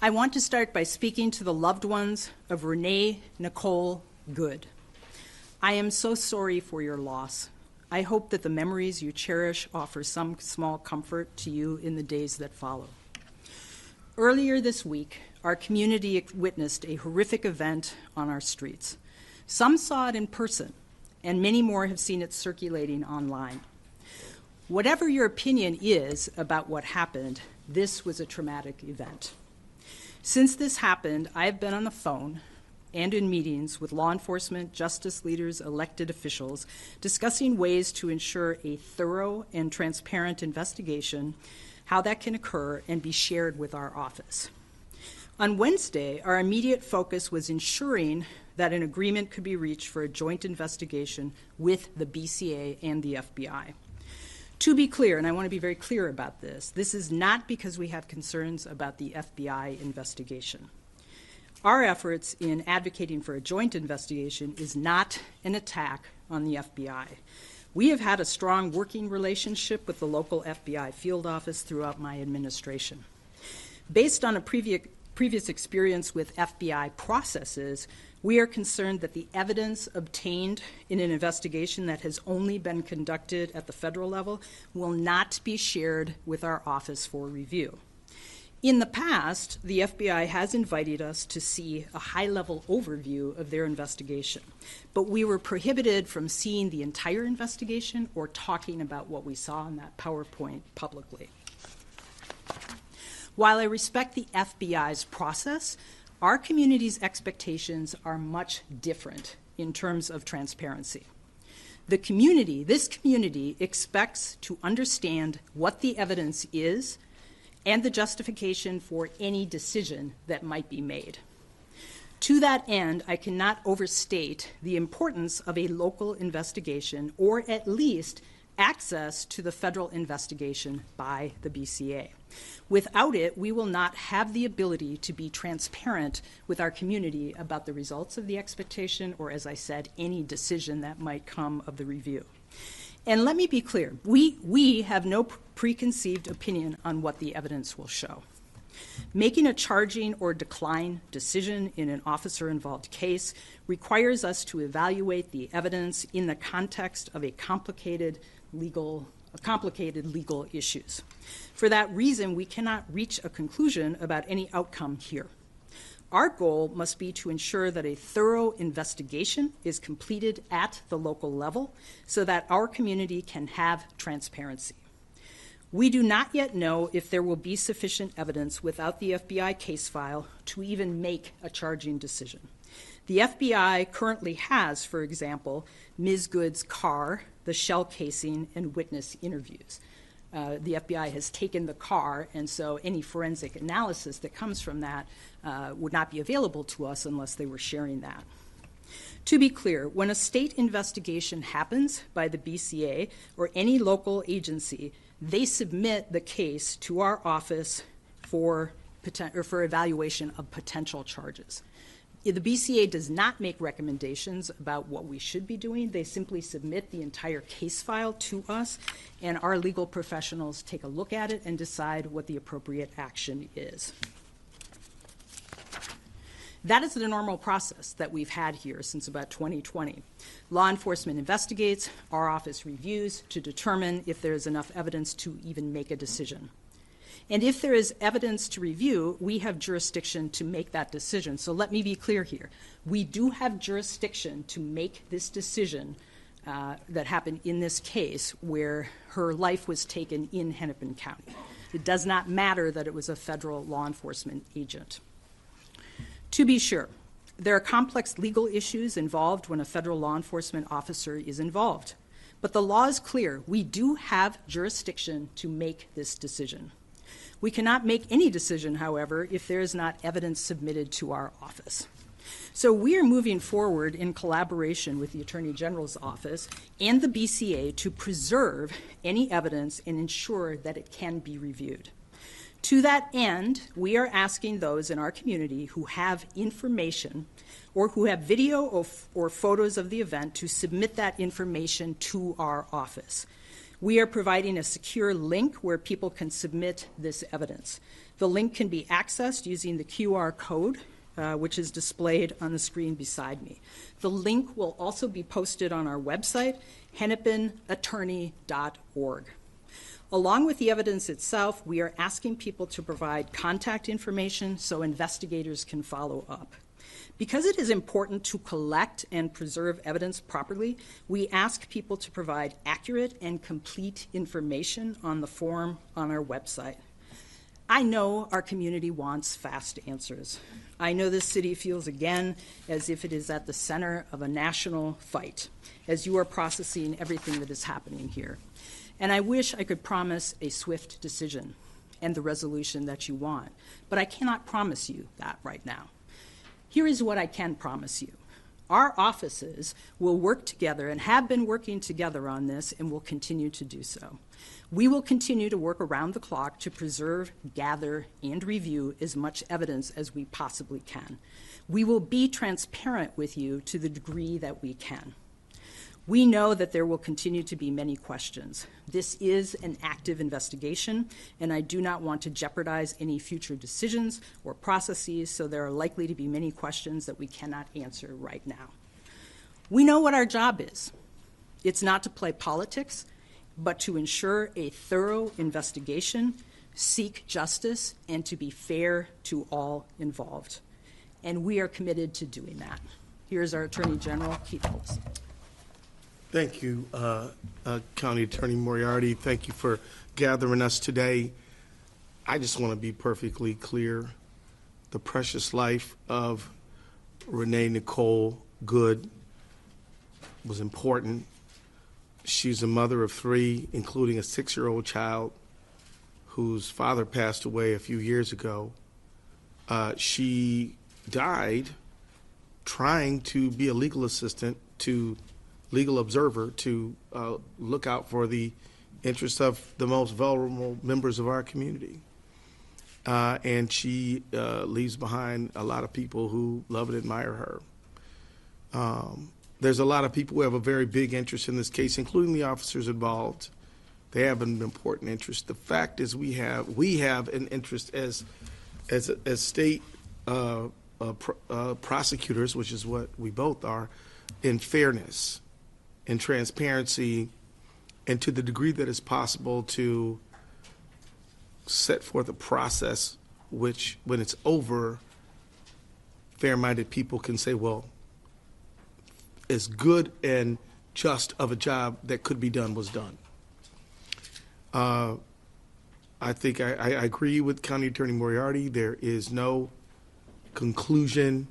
I want to start by speaking to the loved ones of Renee Nicole Good. I am so sorry for your loss. I hope that the memories you cherish offer some small comfort to you in the days that follow. Earlier this week, our community witnessed a horrific event on our streets. Some saw it in person, and many more have seen it circulating online. Whatever your opinion is about what happened, this was a traumatic event. Since this happened, I have been on the phone and in meetings with law enforcement, justice leaders, elected officials, discussing ways to ensure a thorough and transparent investigation, how that can occur, and be shared with our office. On Wednesday, our immediate focus was ensuring that an agreement could be reached for a joint investigation with the BCA and the FBI. To be clear, and I want to be very clear about this is not because we have concerns about the FBI investigation. Our efforts in advocating for a joint investigation is not an attack on the FBI. We have had a strong working relationship with the local FBI field office throughout my administration. Based on a previous experience with FBI processes, we are concerned that the evidence obtained in an investigation that has only been conducted at the federal level will not be shared with our office for review. In the past, the FBI has invited us to see a high-level overview of their investigation, but we were prohibited from seeing the entire investigation or talking about what we saw in that PowerPoint publicly. While I respect the FBI's process, our community's expectations are much different in terms of transparency. This community expects to understand what the evidence is and the justification for any decision that might be made. To that end, I cannot overstate the importance of a local investigation, or at least access to the federal investigation by the BCA. Without it, we will not have the ability to be transparent with our community about the results of the expectation or, as I said, any decision that might come of the review. And let me be clear, we have no preconceived opinion on what the evidence will show. Making a charging or decline decision in an officer-involved case requires us to evaluate the evidence in the context of complicated legal issues. For that reason, we cannot reach a conclusion about any outcome here. Our goal must be to ensure that a thorough investigation is completed at the local level so that our community can have transparency. We do not yet know if there will be sufficient evidence without the FBI case file to even make a charging decision. The FBI currently has, for example, Ms. Good's car, the shell casing, and witness interviews. The FBI has taken the car, and so any forensic analysis that comes from that would not be available to us unless they were sharing that. To be clear, when a state investigation happens by the BCA or any local agency, they submit the case to our office for evaluation of potential charges. The BCA does not make recommendations about what we should be doing. They simply submit the entire case file to us, and our legal professionals take a look at it and decide what the appropriate action is. That is the normal process that we've had here since about 2020. Law enforcement investigates, our office reviews to determine if there is enough evidence to even make a decision. And if there is evidence to review, we have jurisdiction to make that decision. So let me be clear here. We do have jurisdiction to make this decision that happened in this case where her life was taken in Hennepin County. It does not matter that it was a federal law enforcement agent. To be sure, there are complex legal issues involved when a federal law enforcement officer is involved. But the law is clear. We do have jurisdiction to make this decision. We cannot make any decision, however, if there is not evidence submitted to our office. So we are moving forward in collaboration with the Attorney General's office and the BCA to preserve any evidence and ensure that it can be reviewed. To that end, we are asking those in our community who have information or who have video or photos of the event to submit that information to our office. We are providing a secure link where people can submit this evidence. The link can be accessed using the QR code, which is displayed on the screen beside me. The link will also be posted on our website, hennepinattorney.org. Along with the evidence itself, we are asking people to provide contact information so investigators can follow up. Because it is important to collect and preserve evidence properly, we ask people to provide accurate and complete information on the form on our website. I know our community wants fast answers. I know this city feels again as if it is at the center of a national fight as you are processing everything that is happening here. And I wish I could promise a swift decision and the resolution that you want, but I cannot promise you that right now. Here is what I can promise you. Our offices will work together and have been working together on this and will continue to do so. We will continue to work around the clock to preserve, gather, and review as much evidence as we possibly can. We will be transparent with you to the degree that we can. We know that there will continue to be many questions. This is an active investigation, and I do not want to jeopardize any future decisions or processes, so there are likely to be many questions that we cannot answer right now. We know what our job is. It's not to play politics, but to ensure a thorough investigation, seek justice, and to be fair to all involved. And we are committed to doing that. Here's our Attorney General, Keith Ellison. Thank you, County Attorney Moriarty. Thank you for gathering us today. I just want to be perfectly clear. The precious life of Renee Nicole Good was important. She's a mother of 3, including a 6-year-old child whose father passed away a few years ago. She died trying to be a legal assistant to legal observer to look out for the interests of the most vulnerable members of our community. And she leaves behind a lot of people who love and admire her. There's a lot of people who have a very big interest in this case, including the officers involved. They have an important interest. The fact is we have an interest as state prosecutors, which is what we both are, in fairness and transparency, and to the degree that is possible to set forth a process which, when it's over, fair-minded people can say, well, as good and just of a job that could be done was done. I think I agree with County Attorney Moriarty. There is no conclusion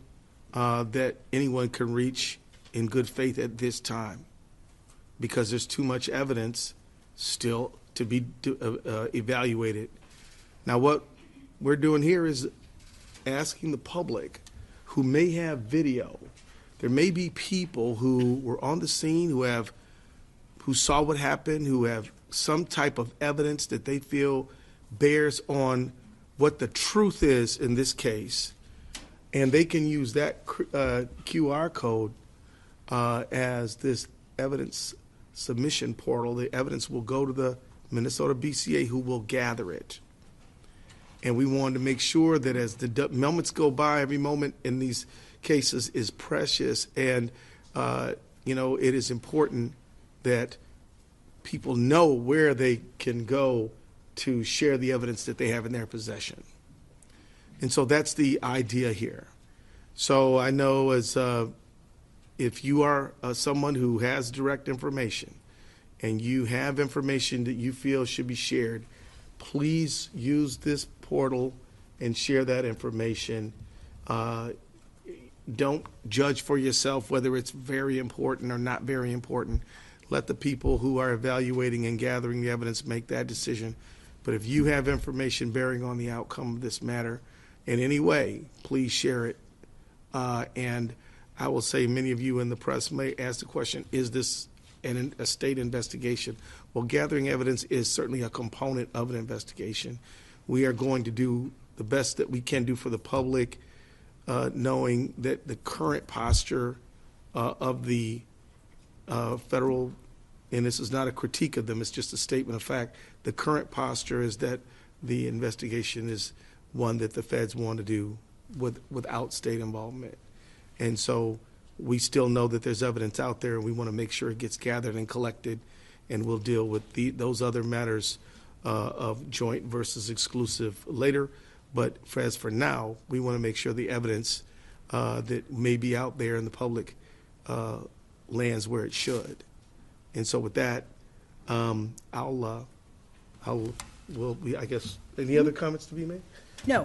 that anyone can reach in good faith at this time, because there's too much evidence still to be evaluated. Now, what we're doing here is asking the public who may have video. There may be people who were on the scene, who saw what happened, who have some type of evidence that they feel bears on what the truth is in this case, and they can use that QR code as this evidence submission portal. The evidence will go to the Minnesota BCA, who will gather it. And we wanted to make sure that as the moments go by, every moment in these cases is precious, and it is important that people know where they can go to share the evidence that they have in their possession. And so that's the idea here. So I know if you are someone who has direct information and you have information that you feel should be shared, please use this portal and share that information. Don't judge for yourself whether it's very important or not very important. Let the people who are evaluating and gathering the evidence make that decision. But if you have information bearing on the outcome of this matter in any way, please share it. And I will say, many of you in the press may ask the question, is this a state investigation? Well, gathering evidence is certainly a component of an investigation. We are going to do the best that we can do for the public, knowing that the current posture of the federal and this is not a critique of them, it's just a statement of fact, the current posture is that the investigation is one that the feds want to do without state involvement. And so we still know that there's evidence out there, and we want to make sure it gets gathered and collected, and we'll deal with those other matters of joint versus exclusive later. But as for now, we want to make sure the evidence that may be out there in the public lands where it should. And so with that, I guess, any other comments to be made? No,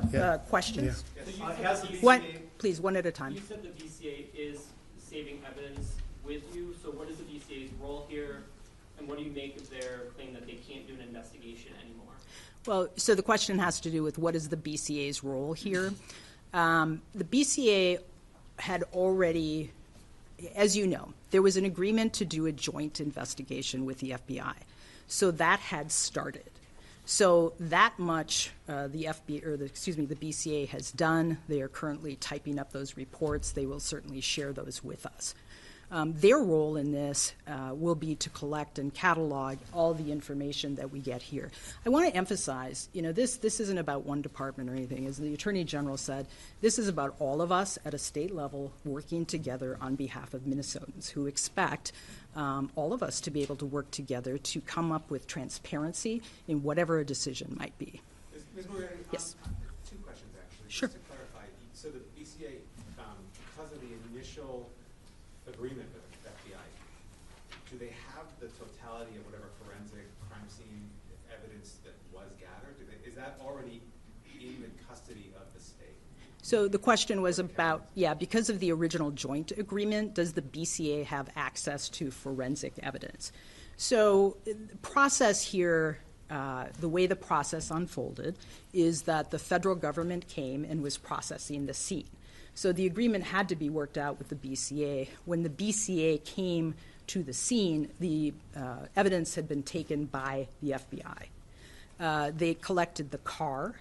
questions? Yeah. What? Please, one at a time. You said the BCA is saving evidence with you, so what is the BCA's role here, and what do you make of their claim that they can't do an investigation anymore? Well, so the question has to do with what is the BCA's role here. The BCA had already, as you know, there was an agreement to do a joint investigation with the FBI. So that had started. So that much the BCA has done. They are currently typing up those reports. They will certainly share those with us. Their role in this will be to collect and catalog all the information that we get here. I want to emphasize, this isn't about one department or anything. As the Attorney General said, this is about all of us at a state level working together on behalf of Minnesotans who expect all of us to be able to work together to come up with transparency in whatever a decision might be. Ms. Moran, yes. Two questions actually. Sure. Just to clarify, so the BCA, because of the initial agreement with the FBI, do they have the totality of whatever forensic crime scene evidence that was gathered? Is that already in the custody of the state? So the question was about, because of the original joint agreement, does the BCA have access to forensic evidence? So the process here, the way the process unfolded is that the federal government came and was processing the scene. So the agreement had to be worked out with the BCA. When the BCA came to the scene, the evidence had been taken by the FBI. They collected the car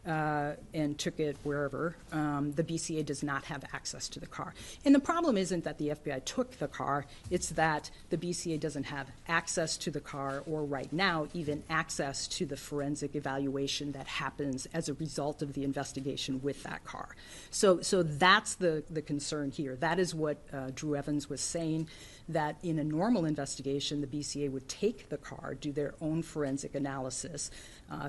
and took it wherever. The BCA does not have access to the car. And the problem isn't that the FBI took the car, it's that the BCA doesn't have access to the car, or right now even access to the forensic evaluation that happens as a result of the investigation with that car. So that's the concern here. That is what Drew Evans was saying, that in a normal investigation, the BCA would take the car, do their own forensic analysis,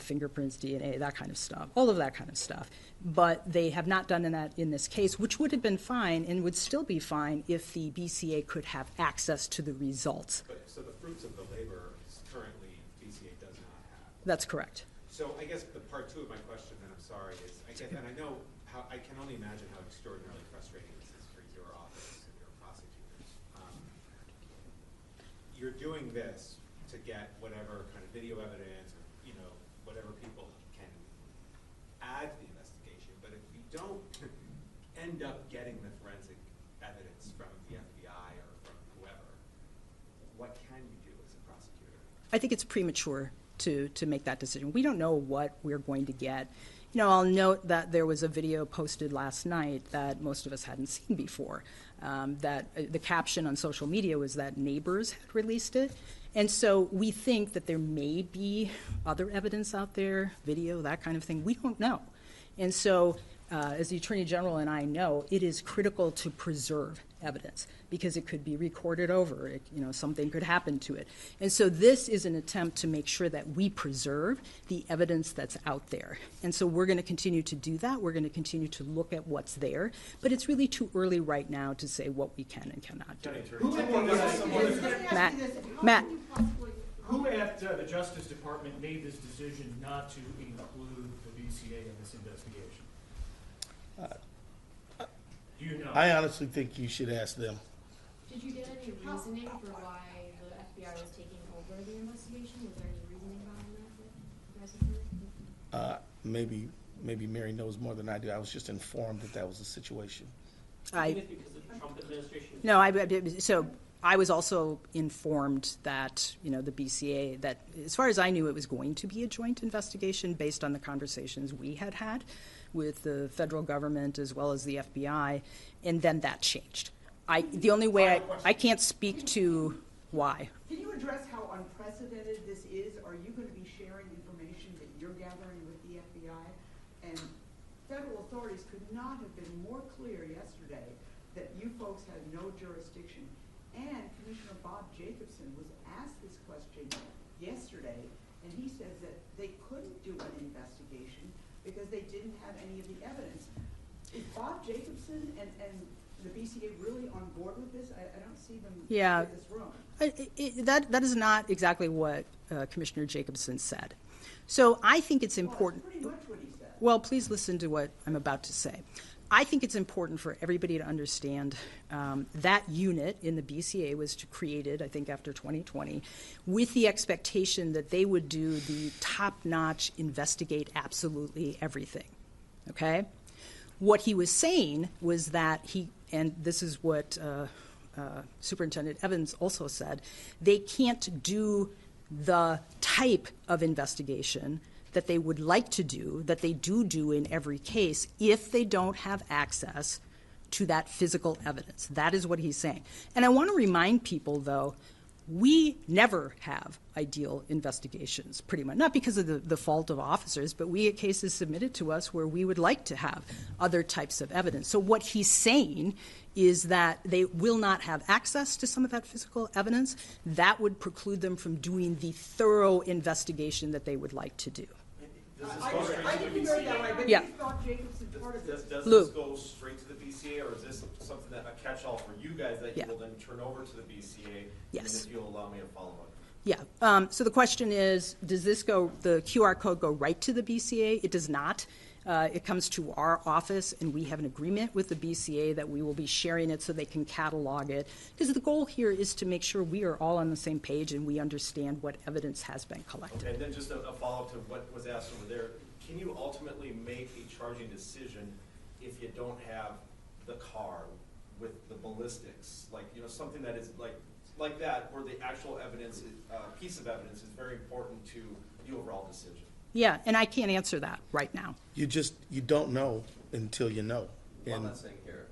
fingerprints, DNA, that kind of stuff, all of that kind of stuff. But they have not done that in this case, which would have been fine and would still be fine if the BCA could have access to the results. So the fruits of the labor currently BCA does not have? That's correct. So I guess the part two of my question, then I'm sorry, is and I know how, I can only imagine how extraordinarily frustrating this is for your office and your prosecutors. You're doing this to get whatever kind of video evidence or, whatever people can add to the investigation, but if you don't end up getting the forensic evidence from the FBI or from whoever, what can you do as a prosecutor? I think it's premature to make that decision. We don't know what we're going to get. I'll note that there was a video posted last night that most of us hadn't seen before. That the caption on social media was that neighbors had released it. And so we think that there may be other evidence out there, video, that kind of thing. We don't know. And so as the Attorney General and I know, it is critical to preserve evidence because it could be recorded over. Something could happen to it. And so this is an attempt to make sure that we preserve the evidence that's out there. And so we're going to continue to do that. We're going to continue to look at what's there. But it's really too early right now to say what we can and cannot do. Matt. Who at the Justice Department made this decision not to include the BCA in this investigation? Do you know? I honestly think you should ask them. Did you get any reasoning for why the FBI was taking over the investigation? Was there any reasoning behind that? Maybe Mary knows more than I do. I was just informed that was the situation. Because of the Trump administration? No, so I was also informed that, the BCA, that as far as I knew, it was going to be a joint investigation based on the conversations we had with the federal government as well as the FBI, and then that changed. The only way I can't speak to why. Can you address how unprecedented this is? Are you going to be sharing information that you're gathering with the FBI? And federal authorities could not have been more clear yesterday that you folks had no jurisdiction. And Commissioner Bob Jacobson was asked this question yesterday, and he says that they couldn't do an investigation because they didn't have any of the evidence. Is Bob Jacobson and the BCA really on board with this? I don't see them in this room. That is not exactly what Commissioner Jacobson said. So I think it's important. Well, that's pretty much what he said. Well, please listen to what I'm about to say. I think it's important for everybody to understand that unit in the BCA was created, I think, after 2020, with the expectation that they would do the top-notch, investigate absolutely everything, okay? What he was saying was that and this is what Superintendent Evans also said, they can't do the type of investigation that they would like to do, that they do in every case, if they don't have access to that physical evidence. That is what he's saying. And I want to remind people, though, we never have ideal investigations, pretty much. Not because of the fault of officers, but we get cases submitted to us where we would like to have other types of evidence. So what he's saying is that they will not have access to some of that physical evidence. That would preclude them from doing the thorough investigation that they would like to do. I didn't hear it that way, but Yeah. you thought Jacobson part of this. Does Lou. this go straight to the BCA, or is this something that, a catch-all for you guys that you will then turn over to the BCA? Yes. And if you'll allow me to follow up. Yeah. So the question is, does the QR code go right to the BCA? It does not. It comes to our office, and we have an agreement with the BCA that we will be sharing it so they can catalog it. Because the goal here is to make sure we are all on the same page and we understand what evidence has been collected. Okay, and then just a follow-up to what was asked over there. Can you ultimately make a charging decision if you don't have the car with the ballistics? Like, you know, something that is like that, where the actual evidence, piece of evidence is very important to the overall decision. Yeah, and I can't answer that right now. You don't know until you know. One last thing here.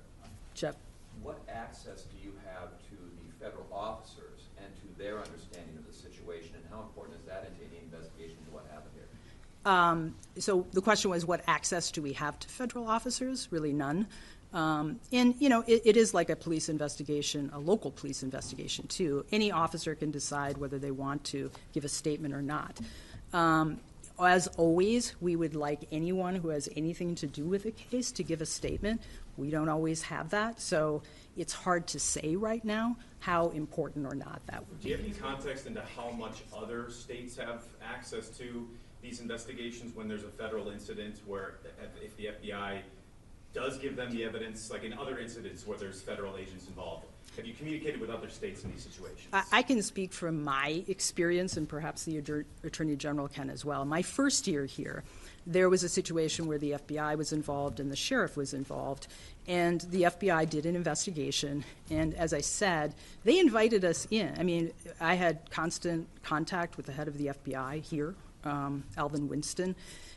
Jeff? What access do you have to the federal officers and to their understanding of the situation, and how important is that into any investigation into what happened here? So the question was, what access do we have to federal officers? Really none. And, you know, it is like a police investigation, a local police investigation, too. Any officer can decide whether they want to give a statement or not. As always, we would like anyone who has anything to do with a case to give a statement. We don't always have that, so it's hard to say right now how important or not that would be. Do you have any context into how much other states have access to these investigations when there's a federal incident where if the FBI does give them the evidence, like in other incidents where there's federal agents involved? Have you communicated with other states in these situations? I can speak from my experience, and perhaps the Attorney General can as well. My first year here, there was a situation where the FBI was involved and the sheriff was involved, and the FBI did an investigation, and as I said, they invited us in. I mean, I had constant contact with the head of the FBI here, Alvin Winston.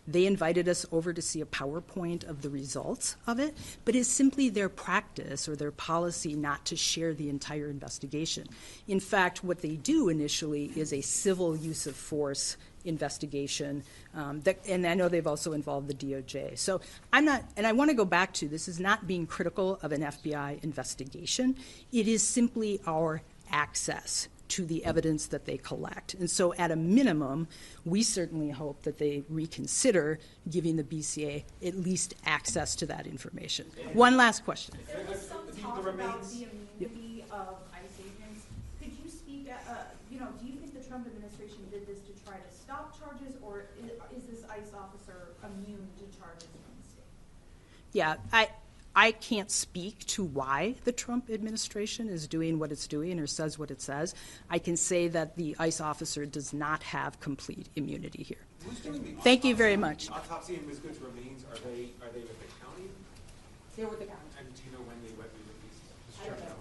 They invited us over to see a PowerPoint of the results of it, but it's simply their practice or their policy not to share the entire investigation. In fact, what they do initially is a civil use of force investigation, and I know they've also involved the DOJ. So I'm not, and I want to go back to, this is not being critical of an FBI investigation. It is simply our access to the evidence that they collect. And so at a minimum, we certainly hope that they reconsider giving the BCA at least access to that information. One last question. There was some talk about the immunity of ICE agents. Could you speak, do you think the Trump administration did this to try to stop charges, or is this ICE officer immune to charges from the state? Yeah, I can't speak to why the Trump administration is doing what it's doing or says what it says. I can say that the ICE officer does not have complete immunity here. Who's doing the Thank you very much. autopsy and Ms. Good's remains? Are they with the county? They're with the county. And do you know when they went to release them? I don't know.